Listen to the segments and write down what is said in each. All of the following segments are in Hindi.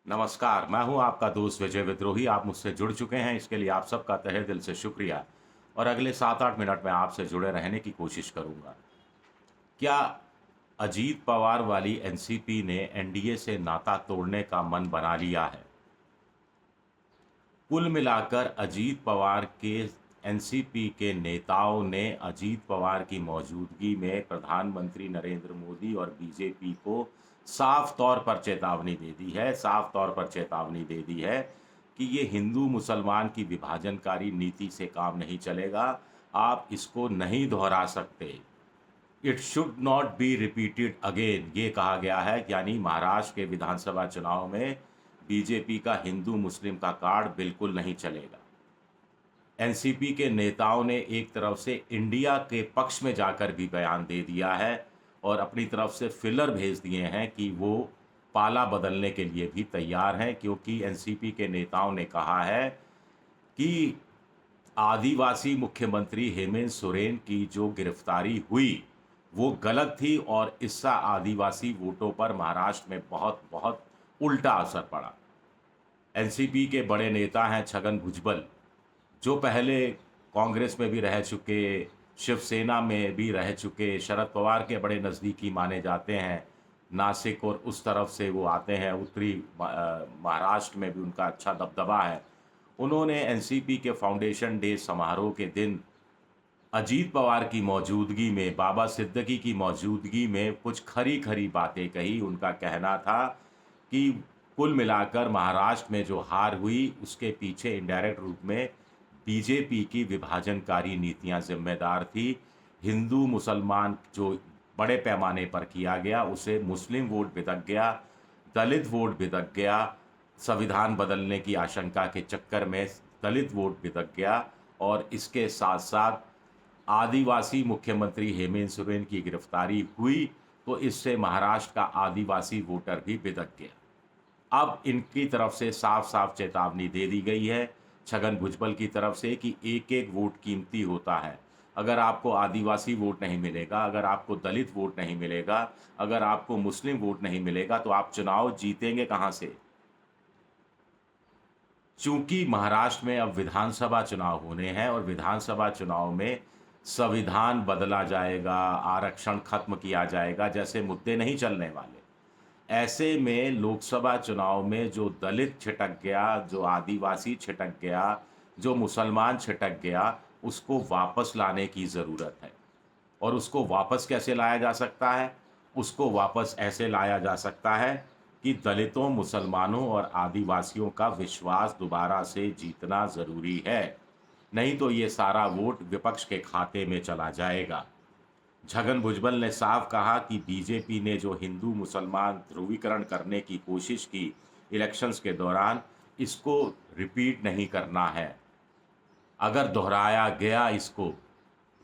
नमस्कार, मैं हूँ आपका दोस्त विजय विद्रोही। आप मुझसे जुड़ चुके हैं, इसके लिए आप सबका तहे दिल से शुक्रिया। और अगले 7-8 मिनट में आपसे जुड़े रहने की कोशिश करूँगा। क्या अजीत पवार वाली एनसीपी ने एनडीए से नाता तोड़ने का मन बना लिया है? कुल मिलाकर अजीत पवार के एनसीपी के नेताओं ने अजीत पवार की मौजूदगी में प्रधानमंत्री नरेंद्र मोदी और बीजेपी को साफ तौर पर चेतावनी दे दी है, साफ तौर पर चेतावनी दे दी है कि ये हिंदू मुसलमान की विभाजनकारी नीति से काम नहीं चलेगा। आप इसको नहीं दोहरा सकते। It should not be repeated again, ये कहा गया है। यानी महाराष्ट्र के विधानसभा चुनाव में बीजेपी का हिंदू मुस्लिम का कार्ड बिल्कुल नहीं चलेगा। एनसीपी के नेताओं ने एक तरफ से इंडिया के पक्ष में जाकर भी बयान दे दिया है और अपनी तरफ से फिलर भेज दिए हैं कि वो पाला बदलने के लिए भी तैयार हैं, क्योंकि एनसीपी के नेताओं ने कहा है कि आदिवासी मुख्यमंत्री हेमंत सोरेन की जो गिरफ्तारी हुई वो गलत थी और इसका आदिवासी वोटों पर महाराष्ट्र में बहुत बहुत उल्टा असर पड़ा। एनसीपी के बड़े नेता हैं छगन भुजबल, जो पहले कांग्रेस में भी रह चुके, शिवसेना में भी रह चुके, शरद पवार के बड़े नज़दीकी माने जाते हैं। नासिक और उस तरफ से वो आते हैं, उत्तरी महाराष्ट्र में भी उनका अच्छा दबदबा है। उन्होंने एनसीपी के फाउंडेशन डे समारोह के दिन अजीत पवार की मौजूदगी में, बाबा सिद्दीकी की मौजूदगी में कुछ खरी-खरी बातें कही। उनका कहना था कि कुल मिलाकर महाराष्ट्र में जो हार हुई, उसके पीछे इनडायरेक्ट रूप में बीजेपी की विभाजनकारी नीतियां ज़िम्मेदार थी। हिंदू-मुसलमान जो बड़े पैमाने पर किया गया, उसे मुस्लिम वोट बिदक गया, दलित वोट बिदक गया, संविधान बदलने की आशंका के चक्कर में दलित वोट बिदक गया और इसके साथ-साथ आदिवासी मुख्यमंत्री हेमंत सोरेन की गिरफ्तारी हुई, तो इससे महाराष्ट्र का आदिवासी वोटर भी बिदक गया। अब इनकी तरफ से साफ-साफ चेतावनी दे दी गई है, छगन भुजबल की तरफ से, कि एक-एक वोट कीमती होता है। अगर आपको आदिवासी वोट नहीं मिलेगा, अगर आपको दलित वोट नहीं मिलेगा, अगर आपको मुस्लिम वोट नहीं मिलेगा, तो आप चुनाव जीतेंगे कहाँ से? चूंकि महाराष्ट्र में अब विधानसभा चुनाव होने हैं और विधानसभा चुनाव में संविधान बदला जाएगा, आरक्षण खत्म किया जाएगा जैसे मुद्दे नहीं चलने वाले। ऐसे में लोकसभा चुनाव में जो दलित छिटक गया, जो आदिवासी छिटक गया, जो मुसलमान छिटक गया, उसको वापस लाने की ज़रूरत है। और उसको वापस कैसे लाया जा सकता है? उसको वापस ऐसे लाया जा सकता है कि दलितों, मुसलमानों और आदिवासियों का विश्वास दोबारा से जीतना ज़रूरी है। नहीं तो ये सारा वोट विपक्ष के खाते में चला जाएगा। छगन भुजबल ने साफ कहा कि बीजेपी ने जो हिंदू मुसलमान ध्रुवीकरण करने की कोशिश की इलेक्शंस के दौरान, इसको रिपीट नहीं करना है। अगर दोहराया गया इसको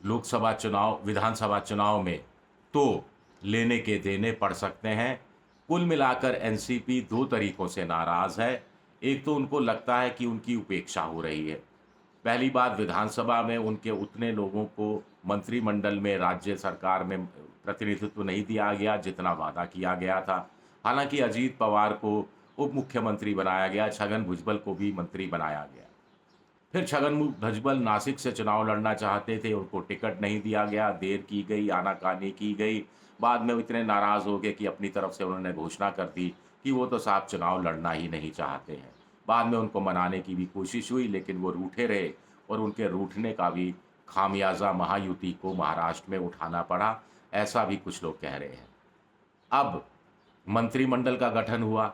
लोकसभा चुनाव, विधानसभा चुनाव में, तो लेने के देने पड़ सकते हैं। कुल मिलाकर एनसीपी 2 तरीकों से नाराज़ है। एक तो उनको लगता है कि उनकी उपेक्षा हो रही है। पहली बात, विधानसभा में उनके उतने लोगों को मंत्रिमंडल में, राज्य सरकार में प्रतिनिधित्व नहीं दिया गया जितना वादा किया गया था। हालाँकि अजीत पवार को उप मुख्यमंत्री बनाया गया, छगन भुजबल को भी मंत्री बनाया गया। फिर छगन भुजबल नासिक से चुनाव लड़ना चाहते थे, उनको टिकट नहीं दिया गया, देर की गई, आनाकानी की गई। बाद में वो इतने नाराज़ हो गए कि अपनी तरफ से उन्होंने घोषणा कर दी कि वो तो साहब चुनाव लड़ना ही नहीं चाहते हैं। बाद में उनको मनाने की भी कोशिश हुई, लेकिन वो रूठे रहे और उनके रूठने का भी खामियाज़ा महायुति को महाराष्ट्र में उठाना पड़ा, ऐसा भी कुछ लोग कह रहे हैं। अब मंत्रिमंडल का गठन हुआ,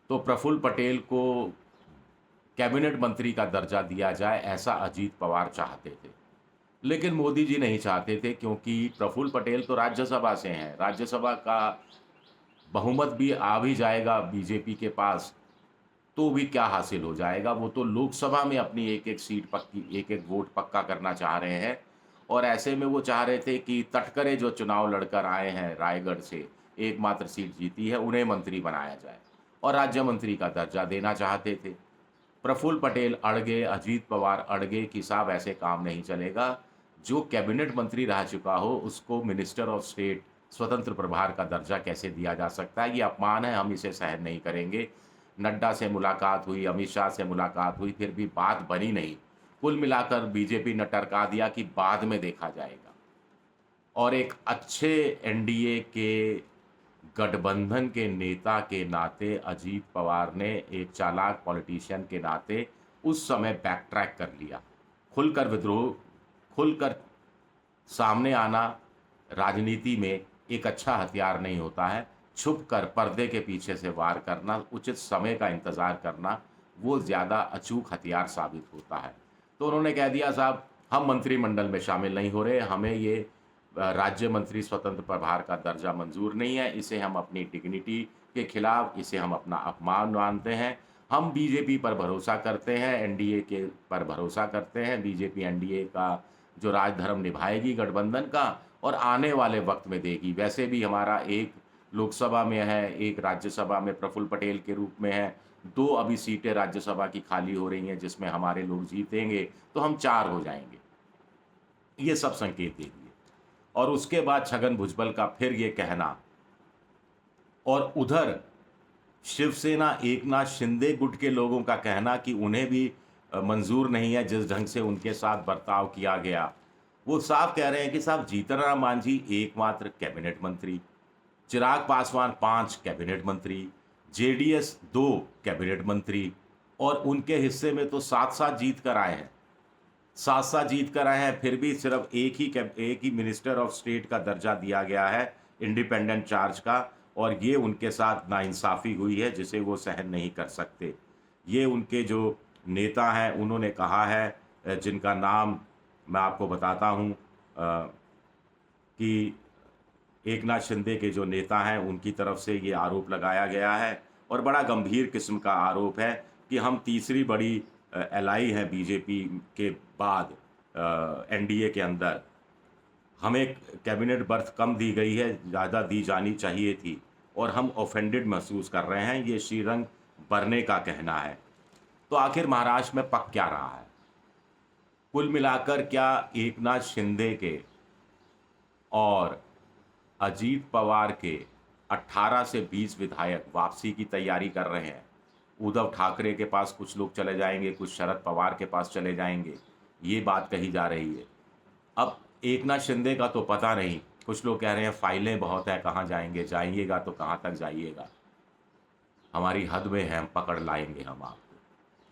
तो प्रफुल्ल पटेल को कैबिनेट मंत्री का दर्जा दिया जाए, ऐसा अजीत पवार चाहते थे। लेकिन मोदी जी नहीं चाहते थे, क्योंकि प्रफुल्ल पटेल तो राज्यसभा से हैं। राज्यसभा का बहुमत भी आ भी जाएगा बीजेपी के पास, तो भी क्या हासिल हो जाएगा? वो तो लोकसभा में अपनी एक-एक सीट पक्की, एक-एक वोट पक्का करना चाह रहे हैं और ऐसे में वो चाह रहे थे कि तटकरे जो चुनाव लड़कर आए हैं रायगढ़ से, एकमात्र सीट जीती है, उन्हें मंत्री बनाया जाए और राज्य मंत्री का दर्जा देना चाहते थे। प्रफुल्ल पटेल अड़ गए, अजीत पवार अड़ गए कि साहब ऐसे काम नहीं चलेगा। जो कैबिनेट मंत्री रह चुका हो, उसको मिनिस्टर ऑफ स्टेट, स्वतंत्र प्रभार का दर्जा कैसे दिया जा सकता है? ये अपमान है, हम इसे सहन नहीं करेंगे। नड्डा से मुलाकात हुई, अमित शाह से मुलाकात हुई, फिर भी बात बनी नहीं। कुल मिलाकर बीजेपी ने टरका दिया कि बाद में देखा जाएगा। और एक अच्छे एनडीए के गठबंधन के नेता के नाते अजीत पवार ने, एक चालाक पॉलिटिशियन के नाते, उस समय बैक ट्रैक कर लिया। खुलकर विद्रोह, खुलकर सामने आना राजनीति में एक अच्छा हथियार नहीं होता है। छुपकर पर्दे के पीछे से वार करना, उचित समय का इंतज़ार करना, वो ज़्यादा अचूक हथियार साबित होता है। तो उन्होंने कह दिया, साहब हम मंत्रिमंडल में शामिल नहीं हो रहे, हमें ये राज्य मंत्री स्वतंत्र प्रभार का दर्जा मंजूर नहीं है, इसे हम अपनी डिग्निटी के खिलाफ, इसे हम अपना अपमान मानते हैं। हम बीजेपी पर भरोसा करते हैं, एनडीए के पर भरोसा करते हैं। बीजेपी एनडीए का जो राजधर्म निभाएगी गठबंधन का, और आने वाले वक्त में देगी। वैसे भी हमारा एक लोकसभा में है, एक राज्यसभा में प्रफुल्ल पटेल के रूप में है, 2 अभी सीटें राज्यसभा की खाली हो रही हैं जिसमें हमारे लोग जीतेंगे, तो हम 4 हो जाएंगे। ये सब संकेत दे दिए। और उसके बाद छगन भुजबल का फिर ये कहना, और उधर शिवसेना एकनाथ शिंदे गुट के लोगों का कहना कि उन्हें भी मंजूर नहीं है जिस ढंग से उनके साथ बर्ताव किया गया। वो साफ कह रहे हैं कि साहब जीतन राम मांझी एकमात्र कैबिनेट मंत्री, चिराग पासवान 5 कैबिनेट मंत्री, जेडीएस 2 कैबिनेट मंत्री, और उनके हिस्से में तो 7-7 जीत कर आए हैं। 7-7 जीत कर आए हैं, फिर भी सिर्फ एक ही मिनिस्टर ऑफ स्टेट का दर्जा दिया गया है इंडिपेंडेंट चार्ज का, और ये उनके साथ नाइंसाफ़ी हुई है जिसे वो सहन नहीं कर सकते। ये उनके जो नेता हैं उन्होंने कहा है, जिनका नाम मैं आपको बताता हूँ, कि एकनाथ शिंदे के जो नेता हैं उनकी तरफ से ये आरोप लगाया गया है, और बड़ा गंभीर किस्म का आरोप है कि हम तीसरी बड़ी एलाई हैं बीजेपी के बाद एनडीए के अंदर, हमें कैबिनेट बर्थ कम दी गई है, ज़्यादा दी जानी चाहिए थी, और हम ऑफेंडेड महसूस कर रहे हैं। ये श्रीरंग बरने का कहना है। तो आखिर महाराष्ट्र में पक क्या रहा है? कुल मिलाकर क्या एकनाथ शिंदे के और अजीत पवार के 18 से 20 विधायक वापसी की तैयारी कर रहे हैं? उद्धव ठाकरे के पास कुछ लोग चले जाएंगे, कुछ शरद पवार के पास चले जाएंगे, ये बात कही जा रही है। अब एकनाथ शिंदे का तो पता नहीं, कुछ लोग कह रहे हैं फाइलें बहुत हैं, कहाँ जाएंगे, जाइएगा तो कहाँ तक जाइएगा, हमारी हद में है, हम पकड़ लाएंगे हम आपको।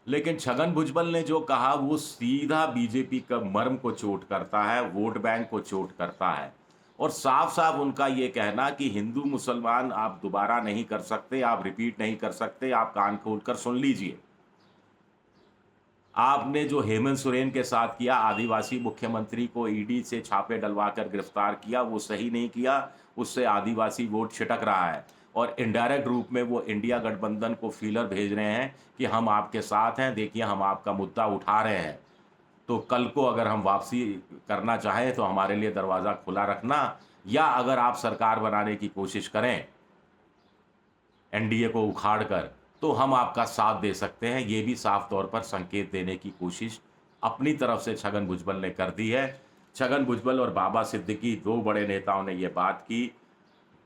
लेकिन छगन भुजबल ने जो कहा वो सीधा बीजेपी का मर्म को चोट करता है, वोट बैंक को चोट करता है। और साफ साफ उनका ये कहना कि हिंदू मुसलमान आप दोबारा नहीं कर सकते, आप रिपीट नहीं कर सकते, आप कान खोलकर सुन लीजिए। आपने जो हेमंत सोरेन के साथ किया, आदिवासी मुख्यमंत्री को ईडी से छापे डलवाकर गिरफ्तार किया, वो सही नहीं किया, उससे आदिवासी वोट छिटक रहा है। और इनडायरेक्ट रूप में वो इंडिया गठबंधन को फीलर भेज रहे हैं कि हम आपके साथ हैं, देखिए हम आपका मुद्दा उठा रहे हैं, तो कल को अगर हम वापसी करना चाहें तो हमारे लिए दरवाज़ा खुला रखना, या अगर आप सरकार बनाने की कोशिश करें एनडीए को उखाड़ कर, तो हम आपका साथ दे सकते हैं। ये भी साफ तौर पर संकेत देने की कोशिश अपनी तरफ से छगन भुजबल ने कर दी है। छगन भुजबल और बाबा सिद्दीकी 2 बड़े नेताओं ने ये बात की।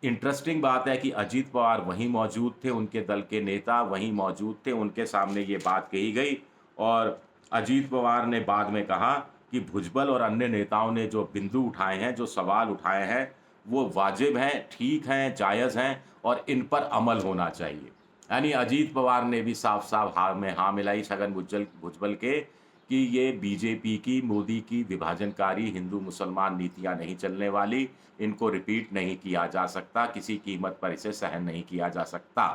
इंटरेस्टिंग बात है कि अजीत पवार वहीं मौजूद थे, उनके दल के नेता वहीं मौजूद थे, उनके सामने ये बात कही गई, और अजीत पवार ने बाद में कहा कि भुजबल और अन्य नेताओं ने जो बिंदु उठाए हैं, जो सवाल उठाए हैं, वो वाजिब हैं, ठीक हैं, जायज़ हैं, और इन पर अमल होना चाहिए। यानी अजीत पवार ने भी साफ साफ हाँ मिलाई छगन भुजबल के कि ये बीजेपी की, मोदी की विभाजनकारी हिंदू मुसलमान नीतियां नहीं चलने वाली, इनको रिपीट नहीं किया जा सकता, किसी कीमत पर इसे सहन नहीं किया जा सकता।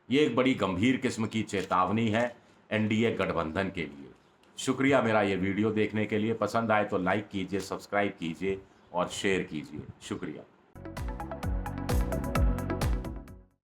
ये एक बड़ी गंभीर किस्म की चेतावनी है एनडीए गठबंधन के लिए। शुक्रिया मेरा ये वीडियो देखने के लिए। पसंद आए तो लाइक कीजिए, सब्सक्राइब कीजिए और शेयर कीजिए। शुक्रिया।